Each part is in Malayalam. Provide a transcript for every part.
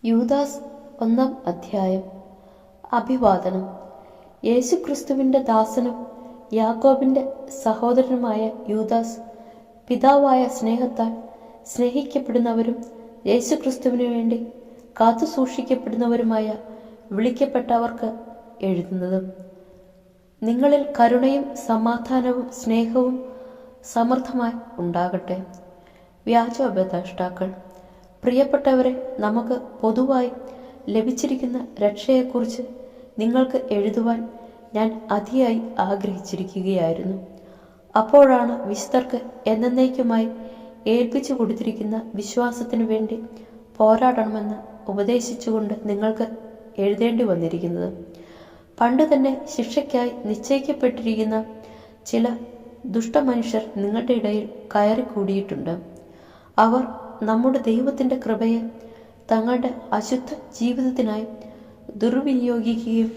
യൂദാസ് 1-ാം അധ്യായം. അഭിവാദനം. യേശുക്രിസ്തുവിന്റെ ദാസനും യാക്കോബിന്റെ സഹോദരനുമായ യൂദാസ്, പിതാവായ സ്നേഹത്താൽ സ്നേഹിക്കപ്പെടുന്നവരും യേശുക്രിസ്തുവിനു വേണ്ടി കാത്തു സൂക്ഷിക്കപ്പെടുന്നവരുമായ വിളിക്കപ്പെട്ടവർക്ക് എഴുതുന്നതും. നിങ്ങളിൽ കരുണയും സമാധാനവും സ്നേഹവും സമൃദ്ധമായി ഉണ്ടാകട്ടെ. വ്യാജോപദേഷ്ടാക്കൾ, പ്രിയപ്പെട്ടവരെ, നമുക്ക് പൊതുവായി ലഭിച്ചിരിക്കുന്ന രക്ഷയെക്കുറിച്ച് നിങ്ങൾക്ക് എഴുതുവാൻ ഞാൻ അതിയായി ആഗ്രഹിച്ചിരിക്കുകയായിരുന്നു. അപ്പോഴാണ് വിശുദ്ധർക്ക് എന്നേക്കുമായി ഏൽപ്പിച്ചു കൊടുത്തിരിക്കുന്ന വിശ്വാസത്തിനു വേണ്ടി പോരാടണമെന്ന് ഉപദേശിച്ചുകൊണ്ട് നിങ്ങൾക്ക് എഴുതേണ്ടി വന്നിരിക്കുന്നത്. പണ്ട് തന്നെ ശിക്ഷയ്ക്കായി നിശ്ചയിക്കപ്പെട്ടിരിക്കുന്ന ചില ദുഷ്ടമനുഷ്യർ നിങ്ങളുടെ ഇടയിൽ കയറിക്കൂടിയിട്ടുണ്ട്. അവർ നമ്മുടെ ദൈവത്തിൻ്റെ കൃപയെ തങ്ങളുടെ അശുദ്ധ ജീവിതത്തിനായി ദുർവിനിയോഗിക്കുകയും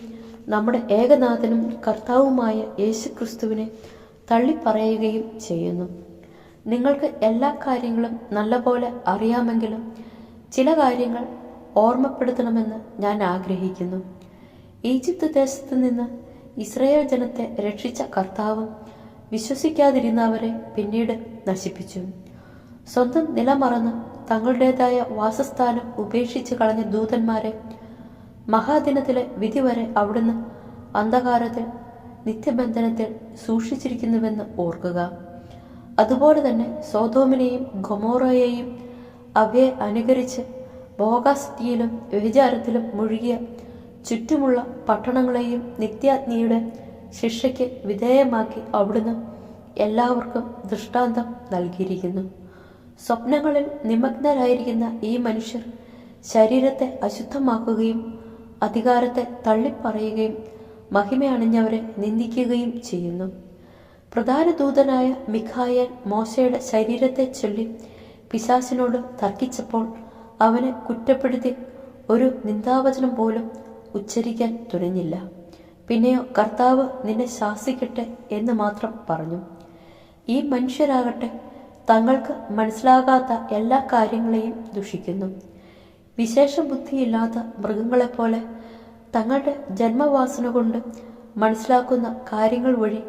നമ്മുടെ ഏകനാഥനും കർത്താവുമായ യേശുക്രിസ്തുവിനെ തള്ളിപ്പറയുകയും ചെയ്യുന്നു. നിങ്ങൾക്ക് എല്ലാ കാര്യങ്ങളും നല്ലപോലെ അറിയാമെങ്കിലും ചില കാര്യങ്ങൾ ഓർമ്മപ്പെടുത്തണമെന്ന് ഞാൻ ആഗ്രഹിക്കുന്നു. ഈജിപ്ത് ദേശത്ത് നിന്ന് ഇസ്രായേൽ ജനത്തെ രക്ഷിച്ച കർത്താവ് വിശ്വസിക്കാതിരുന്നവരെ പിന്നീട് നശിപ്പിച്ചു. സ്വന്തം നിലമറന്ന് തങ്ങളുടേതായ വാസസ്ഥാനം ഉപേക്ഷിച്ച് കളഞ്ഞ ദൂതന്മാരെ മഹാദിനത്തിലെ വിധി വരെ അവിടുന്ന് അന്ധകാരത്തിൽ നിത്യബന്ധനത്തിൽ സൂക്ഷിച്ചിരിക്കുന്നുവെന്ന് ഓർക്കുക. അതുപോലെ തന്നെ സോദോമിനെയും ഗൊമോറയെയും അവയെ അനുകരിച്ച് ഭോഗാസക്തിയിലും വ്യഭിചാരത്തിലും മുഴുകിയ ചുറ്റുമുള്ള പട്ടണങ്ങളെയും നിത്യാഗ്നിയുടെ ശിക്ഷയ്ക്ക് വിധേയമാക്കി അവിടുന്ന് എല്ലാവർക്കും ദൃഷ്ടാന്തം നൽകിയിരിക്കുന്നു. സ്വപ്നങ്ങളിൽ നിമഗ്നരായിരിക്കുന്ന ഈ മനുഷ്യർ ശരീരത്തെ അശുദ്ധമാക്കുകയും അധികാരത്തെ തള്ളിപ്പറയുകയും മഹിമയണിഞ്ഞവരെ നിന്ദിക്കുകയും ചെയ്യുന്നു. പ്രധാന ദൂതനായ മിഖായേൽ മോശയുടെ ശരീരത്തെ ചൊല്ലി പിശാചിനോട് തർക്കിച്ചപ്പോൾ അവനെ കുറ്റപ്പെടുത്തി ഒരു നിന്ദാവചനം പോലും ഉച്ചരിക്കാൻ തുനിഞ്ഞില്ല. പിന്നെയോ കർത്താവ് നിന്നെ ശാസിക്കട്ടെ എന്ന് മാത്രം പറഞ്ഞു. ഈ മനുഷ്യരാകട്ടെ തങ്ങൾക്ക് മനസ്സിലാകാത്ത എല്ലാ കാര്യങ്ങളെയും ദുഷിക്കുന്നു. വിശേഷ ബുദ്ധിയില്ലാത്ത മൃഗങ്ങളെപ്പോലെ തങ്ങളുടെ ജന്മവാസന കൊണ്ട് മനസ്സിലാക്കുന്ന കാര്യങ്ങൾ വഴി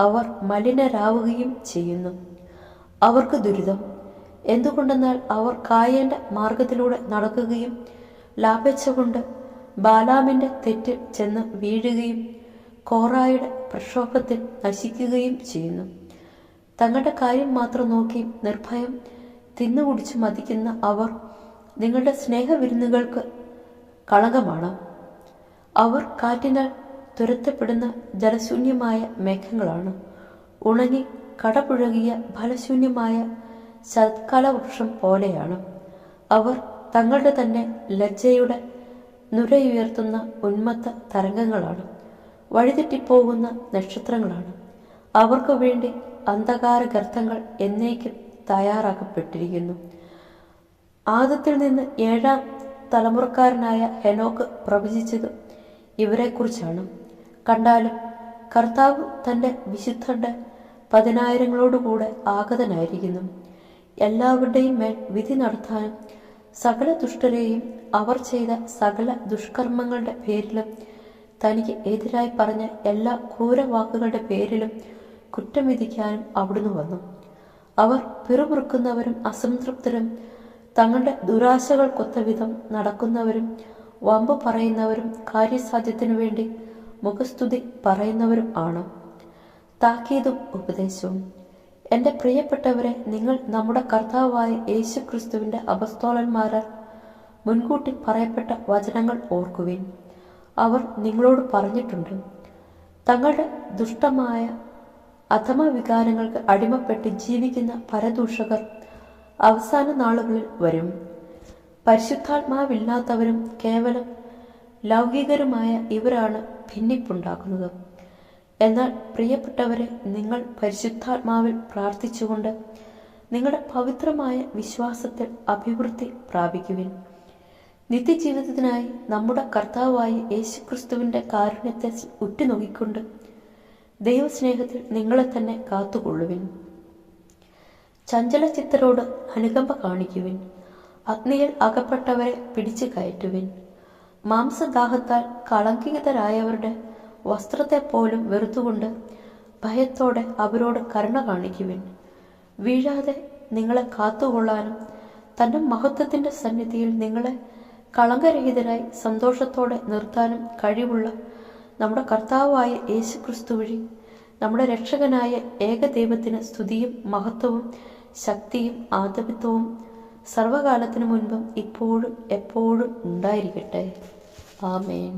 അവർ മലിനരാവുകയും ചെയ്യുന്നു. അവർക്ക് ദുരിതം. എന്തുകൊണ്ടെന്നാൽ അവർ കായേന്റെ മാർഗത്തിലൂടെ നടക്കുകയും ലാഭേച്ഛ കൊണ്ട് ബാലാമിന്റെ തെറ്റിൽ ചെന്ന് വീഴുകയും കോറായുടെ പ്രക്ഷോഭത്തിൽ നശിക്കുകയും ചെയ്യുന്നു. തങ്ങളുടെ കാര്യം മാത്രം നോക്കി നിർഭയം തിന്നുകുടിച്ച് മതിക്കുന്ന അവർ നിങ്ങളുടെ സ്നേഹവിരുന്നുകൾക്ക് കളങ്കമാണ്. അവർ കാറ്റിനാൽ തുരത്തപ്പെടുന്ന ജലശൂന്യമായ മേഘങ്ങളാണ്. ഉണങ്ങി കടപുഴകിയ ഫലശൂന്യമായ ശതകാലവൃക്ഷം പോലെയാണ്. അവർ തങ്ങളുടെ തന്നെ ലജ്ജയുടെ നുരയുയർത്തുന്ന ഉന്മത്ത തരംഗങ്ങളാണ്. വഴിതെറ്റിപ്പോകുന്ന നക്ഷത്രങ്ങളാണ്. അവർക്ക് വേണ്ടി അന്ധകാര ഗർത്തങ്ങൾ എന്നേക്കും തയ്യാറാക്കപ്പെട്ടിരിക്കുന്നു. ആദത്തിൽ നിന്ന് 7-ാം തലമുറക്കാരനായ ഹെനോക്ക് പ്രവചിച്ചത് ഇവരെക്കുറിച്ചാണ്. കണ്ടാലും കർത്താവ് തൻ്റെ വിശുദ്ധരുടെ 10,000-ങ്ങളോടുകൂടെ ആഗതനായിരിക്കുന്നു. എല്ലാവരുടെയും മേൽ വിധി നടത്താനും സകല ദുഷ്ടരെയും അവർ ചെയ്ത സകല ദുഷ്കർമ്മങ്ങളുടെ പേരിലും തനിക്ക് എതിരായി പറഞ്ഞ എല്ലാ ക്രൂരവാക്കുകളുടെ പേരിലും കുറ്റം വിധിക്കാനും അവിടുന്ന് വന്നു. അവർ പിറുപിറുക്കുന്നവരും അസംതൃപ്തരും തങ്ങളുടെ ദുരാശകൾക്കൊത്ത വിധം നടക്കുന്നവരും വമ്പ് പറയുന്നവരും കാര്യസാധ്യത്തിനു വേണ്ടി മുഖസ്തുതി പറയുന്നവരും ആണ്. താക്കീതും ഉപദേശവും. എൻ്റെ പ്രിയപ്പെട്ടവരെ, നിങ്ങൾ നമ്മുടെ കർത്താവായ യേശുക്രിസ്തുവിൻ്റെ അപ്പസ്തോലന്മാരാൽ മുൻകൂട്ടി പറയപ്പെട്ട വചനങ്ങൾ ഓർക്കുവിൻ. അവർ നിങ്ങളോട് പറഞ്ഞിട്ടുണ്ട്, തങ്ങളുടെ ദുഷ്ടമായ അധമ വികാരങ്ങൾക്ക് അടിമപ്പെട്ട് ജീവിക്കുന്ന പരദൂഷകർ അവസാന നാളുകളിൽ വരും. പരിശുദ്ധാത്മാവില്ലാത്തവരും കേവലം ലൗകികരുമായ ഇവരാണ് ഭിന്നിപ്പുണ്ടാക്കുന്നത്. എന്നാൽ പ്രിയപ്പെട്ടവരെ, നിങ്ങൾ പരിശുദ്ധാത്മാവിൽ പ്രാർത്ഥിച്ചുകൊണ്ട് നിങ്ങളുടെ പവിത്രമായ വിശ്വാസത്തിൽ അഭിവൃദ്ധി പ്രാപിക്കുവിൻ. നിത്യജീവിതത്തിനായി നമ്മുടെ കർത്താവായ യേശുക്രിസ്തുവിൻ്റെ കാരുണ്യത്തെ ഉറ്റുനോക്കിക്കൊണ്ട് ദൈവസ്നേഹത്തിൽ നിങ്ങളെ തന്നെ കാത്തുകൊള്ളുവിൻ. ചഞ്ചലചിത്തരോട് അനുകമ്പ കാണിക്കുവിൻ. അഗ്നിയിൽ അകപ്പെട്ടവരെ പിടിച്ചു കയറ്റുവിൻ. മാംസദാഹത്താൽ കളങ്കിതരായവരുടെ വസ്ത്രത്തെപ്പോലും വെറുത്തുകൊണ്ട് ഭയത്തോടെ അവരോട് കരുണ കാണിക്കുവിൻ. വീഴാതെ നിങ്ങളെ കാത്തുകൊള്ളാനും തൻ്റെ മഹത്വത്തിൻ്റെ സന്നിധിയിൽ നിങ്ങളെ കളങ്കരഹിതരായി സന്തോഷത്തോടെ നിർത്താനും കഴിവുള്ള നമ്മുടെ കർത്താവായ യേശുക്രിസ്തു വഴി നമ്മുടെ രക്ഷകനായ ഏകദൈവത്തിന് സ്തുതിയും മഹത്വവും ശക്തിയും ആധിപത്യവും സർവകാലത്തിനു മുൻപും ഇപ്പോഴും എപ്പോഴും ഉണ്ടായിരിക്കട്ടെ. ആമേൻ.